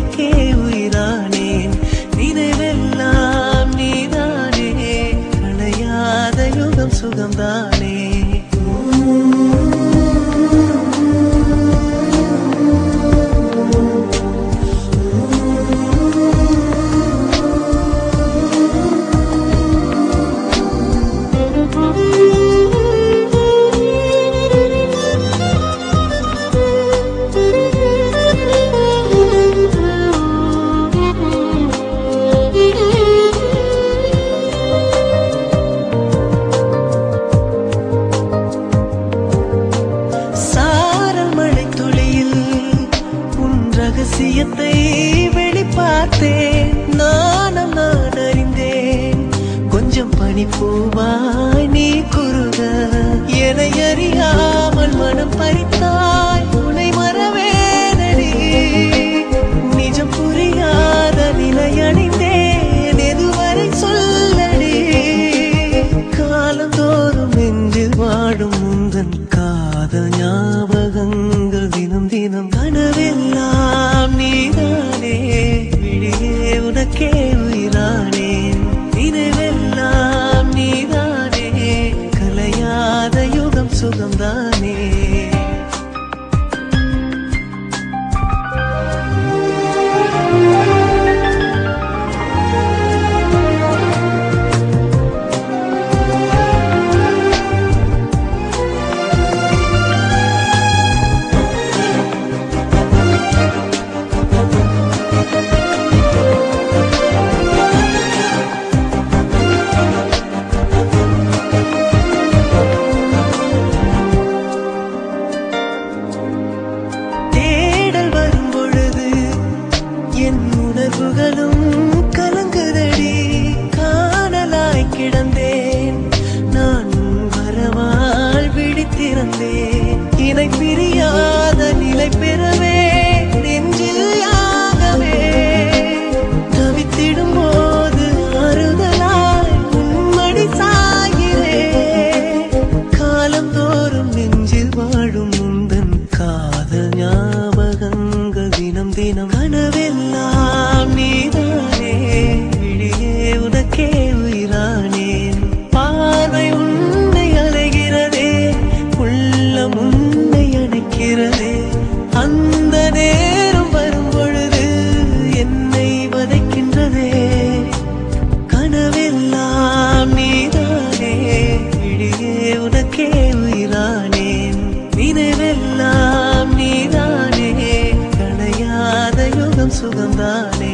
உனக்கே உயிரானேன். நினைவெல்லாம் நீதானே, களையாத யுகம் சுகம்தானே. ரகசியத்தை வெளிப்பார்த்தேன், நானும் நான் அறிந்தேன். கொஞ்சம் பனிப்பூவாய் நீ குறுக, என அறியாமல் மனம் பறித்தாய். உன்னை மறவேனடி, நிஜம் புரியாத நிலையடைந்தேன். எதுவரை சொல்லடி, காலந்தோறும் நெஞ்சில் வாடும் முந்தன் காதல் ஞாபகங்கள் தினம் தினம். கனவெல்லாம் நீதானே, விழியே உனக்கே உயிரானேன். நினைவெல்லாம் நீதானே, கலையாத யுகம் சுகம்தானே. உணர்வுகளும் கலங்குதடி, காணலாய் கிடந்தேன் நான். வரவால் விழித்திருந்தேன், இணை பிரியாத நிலை பெறவே நெஞ்சில் யாகவே. தவித்திடும் போது ஆறுதலாய் உன்மடி சாகிறேன். காலந்தோறும் நெஞ்சில் வாழும் முந்தன் காதல் ஞாபகங்கள் தினம் தினம். கனவெல்லாம் நீதானே, விழியே உனக்கே உயிரானேன். பார்வை உன்னை அலைகிறதே, உள்ளம் உன்னை அணைக்கிறதே. அந்த நேரம் வரும் பொழுது என்னை வதைக்கின்றதே. கனவெல்லாம் நீதானே, விழியே உனக்கே உயிரானேன். நினைவெல்லாம் நீதானே, களையாத யுகம் சுகம்தானே.